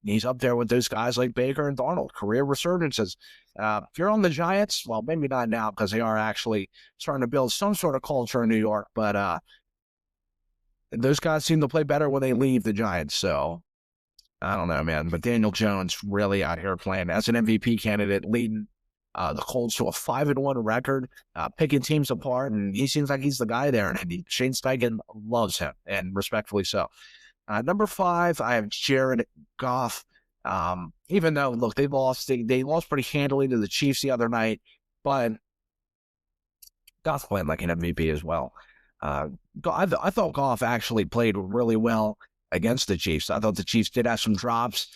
He's up there with those guys like Baker and Darnold, career resurgences. If you're on the Giants, well, maybe not now because they are actually starting to build some sort of culture in New York, but those guys seem to play better when they leave the Giants. So I don't know, man. But Daniel Jones really out here playing as an MVP candidate, leading the Colts to a 5-1 record, picking teams apart, and he seems like he's the guy there. And Shane Steichen loves him, and respectfully so. Number 5, I have Jared Goff. Even though, look, they lost pretty handily to the Chiefs the other night, but Goff played like an MVP as well. I thought Goff actually played really well against the Chiefs. I thought the Chiefs did have some drops,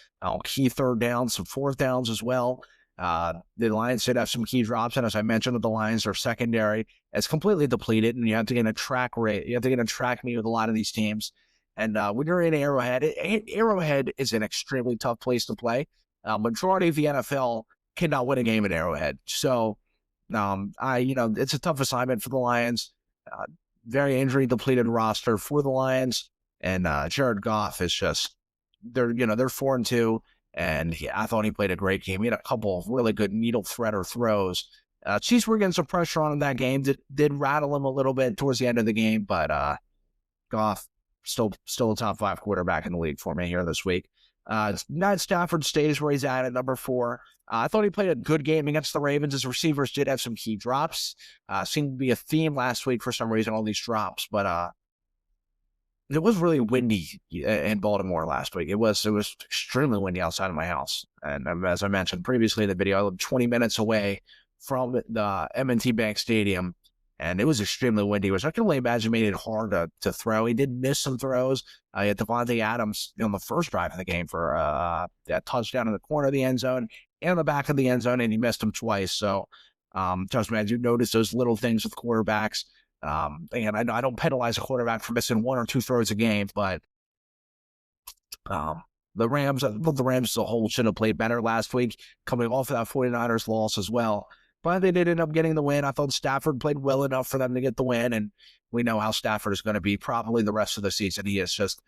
key third downs, some fourth downs as well. The Lions did have some key drops, and as I mentioned, the Lions are secondary. It's completely depleted, and you have to get a track rate. You have to get a track meet with a lot of these teams. And when you're in Arrowhead, Arrowhead is an extremely tough place to play. Majority of the NFL cannot win a game at Arrowhead. So, it's a tough assignment for the Lions. Very injury depleted roster for the Lions, and Jared Goff is just they're 4-2, and I thought he played a great game. He had a couple of really good needle threader throws. Chiefs were getting some pressure on him that game. Did rattle him a little bit towards the end of the game, but Goff still a top 5 quarterback in the league for me here this week. Matt Stafford stays where he's at number 4. I thought he played a good game against the Ravens. His receivers did have some key drops. Seemed to be a theme last week for some reason, all these drops. But it was really windy in Baltimore last week. It was extremely windy outside of my house. And as I mentioned previously in the video, I live 20 minutes away from the M&T Bank Stadium, and it was extremely windy, which I can only imagine made it hard to throw. He did miss some throws. He had Devontae Adams on the first drive of the game for that touchdown in the corner of the end zone and the back of the end zone, and he missed him twice. So, trust me, I do notice those little things with quarterbacks. And I don't penalize a quarterback for missing 1 or 2 throws a game, but the Rams as a whole should have played better last week, coming off of that 49ers loss as well. But they did end up getting the win. I thought Stafford played well enough for them to get the win, and we know how Stafford is going to be probably the rest of the season. He is just,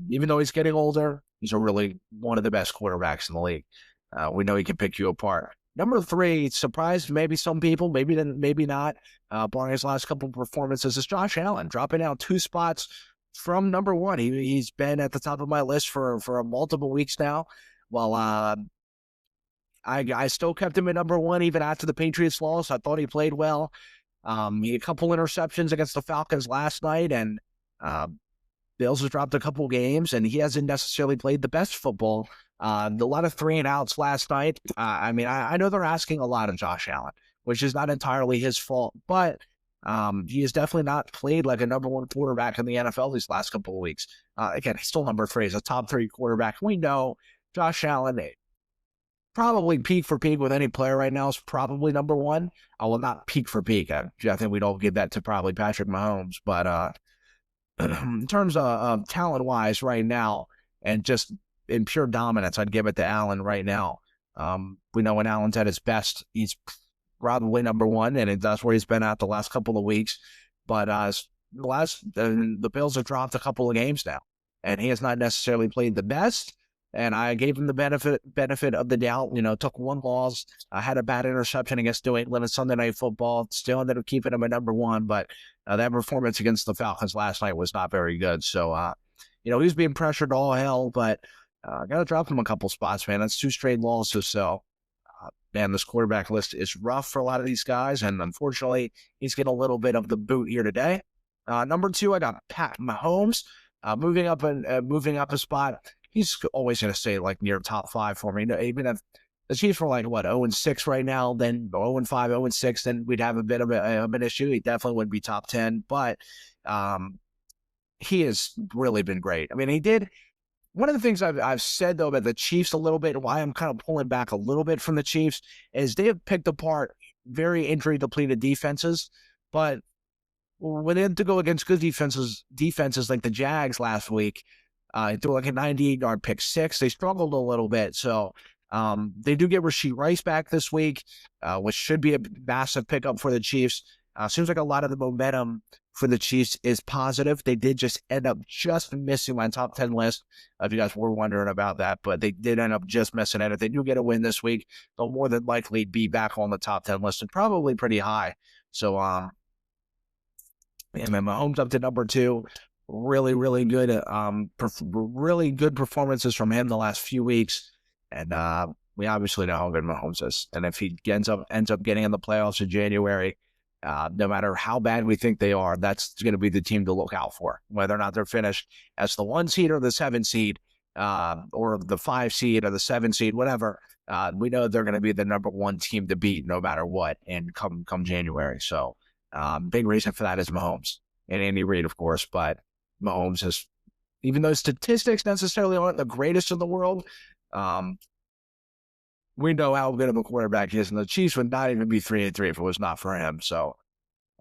even though he's getting older, he's really one of the best quarterbacks in the league. We know he can pick you apart. Number 3, surprised maybe some people, maybe not, barring his last couple of performances, is Josh Allen, dropping down 2 spots from number 1. He's been at the top of my list for multiple weeks now. Well, I still kept him at number 1 even after the Patriots loss. I thought he played well. He had a couple interceptions against the Falcons last night, and Bills has dropped a couple games, and he hasn't necessarily played the best football. A lot of 3-and-outs last night. I know they're asking a lot of Josh Allen, which is not entirely his fault, but he has definitely not played like a number 1 quarterback in the NFL these last couple of weeks. Again, he's still number 3. He's a top 3 quarterback. We know Josh Allen, probably peak for peak with any player right now, is probably number 1. I will not peak for peak. I think we'd all give that to probably Patrick Mahomes. But in terms of talent-wise right now, and just in pure dominance, I'd give it to Allen right now. We know when Allen's at his best, he's probably number 1, and that's where he's been at the last couple of weeks. But the Bills have dropped a couple of games now, and he has not necessarily played the best. And I gave him the benefit of the doubt. Took 1 loss. I had a bad interception against New England on Sunday Night Football. Still ended up keeping him at number 1, but that performance against the Falcons last night was not very good. So, he was being pressured all hell, but I got to drop him a couple spots, man. That's 2 straight losses. So, man, this quarterback list is rough for a lot of these guys, and unfortunately, he's getting a little bit of the boot here today. Number 2, I got Pat Mahomes, moving up a spot. He's always going to stay like near top 5 for me. Even if the Chiefs were like, 0-6 right now, then 0-5, 0-6, then we'd have a bit of an issue. He definitely wouldn't be top 10, but he has really been great. He did one of the things I've said though about the Chiefs a little bit, and why I'm kind of pulling back a little bit from the Chiefs, is they have picked apart very injury depleted defenses, but when they had to go against good defenses like the Jags last week, threw like a 98-yard pick six. They struggled a little bit. So they do get Rashee Rice back this week, which should be a massive pickup for the Chiefs. Seems like a lot of the momentum for the Chiefs is positive. They did just end up just missing my top 10 list, if you guys were wondering about that, but they did end up just missing it. If they do get a win this week, they'll more than likely be back on the top 10 list and probably pretty high. So, and then Mahomes up to number 2. Really, really good, really good performances from him the last few weeks. And we obviously know how good Mahomes is. And if he ends up getting in the playoffs in January, no matter how bad we think they are, that's going to be the team to look out for, whether or not they're finished as the 1 seed or the 7 seed, or the 5 seed or the 7 seed, whatever. We know they're going to be the number 1 team to beat no matter what, and come January. So big reason for that is Mahomes and Andy Reid, of course. But Mahomes has, even though statistics necessarily aren't the greatest in the world, we know how good of a quarterback he is, and the Chiefs would not even be 3-3 if it was not for him. So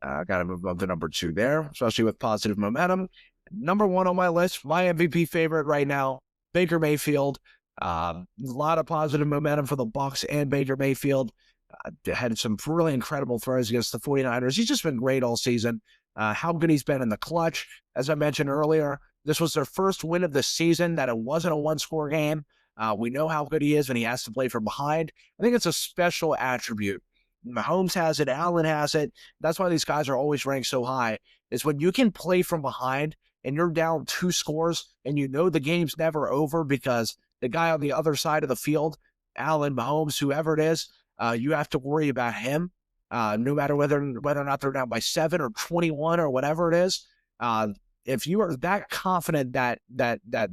got to move up to number 2 there, especially with positive momentum. Number 1 on my list, my MVP favorite right now, Baker Mayfield. A lot of positive momentum for the Bucs and Baker Mayfield. Had some really incredible throws against the 49ers. He's just been great all season. How good he's been in the clutch. As I mentioned earlier, this was their first win of the season that it wasn't a 1-score game. We know how good he is when he has to play from behind. I think it's a special attribute. Mahomes has it. Allen has it. That's why these guys are always ranked so high, is when you can play from behind and you're down 2 scores and you know the game's never over because the guy on the other side of the field, Allen, Mahomes, whoever it is, you have to worry about him, no matter whether or not they're down by 7 or 21 or whatever it is. If you are that confident that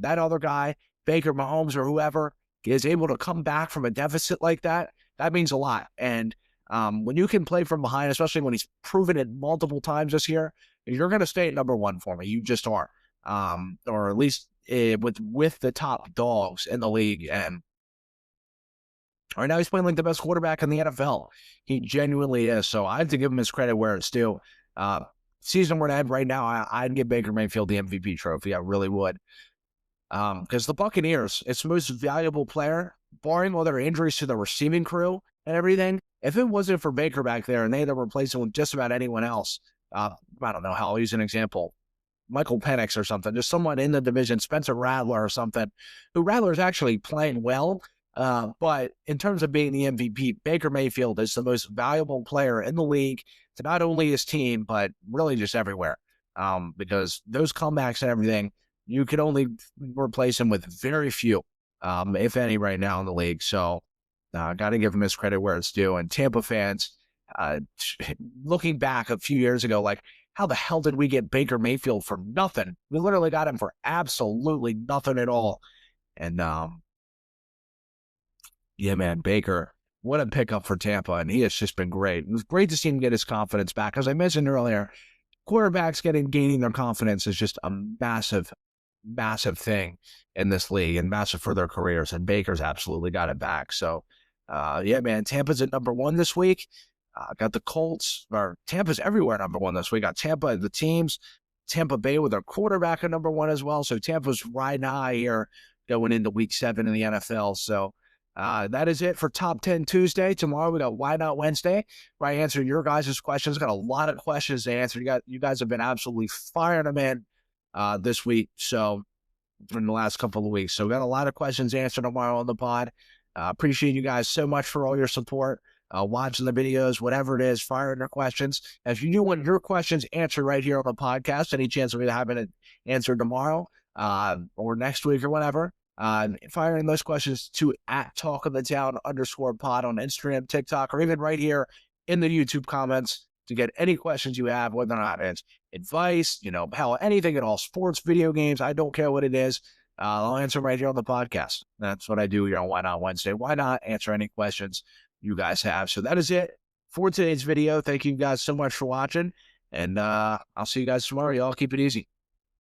other guy, Baker, Mahomes, or whoever, is able to come back from a deficit like that, that means a lot. And when you can play from behind, especially when he's proven it multiple times this year, you're going to stay at number 1 for me. You just are, or at least with the top dogs in the league. And right now he's playing like the best quarterback in the NFL. He genuinely is. So I have to give him his credit where it's due. Season we're at right now, I'd give Baker Mayfield the MVP trophy. I really would. Because the Buccaneers, it's the most valuable player, barring all their injuries to the receiving crew and everything. If it wasn't for Baker back there and they had to replace him with just about anyone else, I don't know how, I'll use an example. Michael Penix or something, just someone in the division, Spencer Rattler or something, who Rattler's actually playing well. But in terms of being the MVP, Baker Mayfield is the most valuable player in the league to not only his team, but really just everywhere. Because those comebacks and everything, you can only replace him with very few, if any, right now in the league. So got to give him his credit where it's due. And Tampa fans, looking back a few years ago, like, how the hell did we get Baker Mayfield for nothing? We literally got him for absolutely nothing at all. And yeah, man, Baker, what a pickup for Tampa. And he has just been great. It was great to see him get his confidence back. As I mentioned earlier, quarterbacks gaining their confidence is just a massive thing in this league and massive for their careers. And Baker's absolutely got it back. So, yeah, man, Tampa's at number 1 this week. Got the Colts, or Tampa's everywhere number 1 this week. Got Tampa, the teams, Tampa Bay with their quarterback at number 1 as well. So Tampa's riding high here going into week 7 in the NFL. So that is it for Top 10 Tuesday. Tomorrow we got Why Not Wednesday, where I answer your guys' questions. Got a lot of questions to answer. You guys have been absolutely firing them in this week. So in the last couple of weeks. So we got a lot of questions answered tomorrow on the pod. Appreciate you guys so much for all your support. Watching the videos, whatever it is, firing their questions. If you do want your questions answered right here on the podcast, any chance of me having it answered tomorrow or next week or whatever, firing those questions to @talkofthetown_pod on Instagram, TikTok, or even right here in the YouTube comments to get any questions you have, whether or not it's advice, hell, anything at all, sports, video games, I don't care what it is. I'll answer right here on the podcast. That's what I do here on Why Not Wednesday. Why not answer any questions you guys have? So that is it for today's video. Thank you guys so much for watching, and I'll see you guys tomorrow. Y'all keep it easy.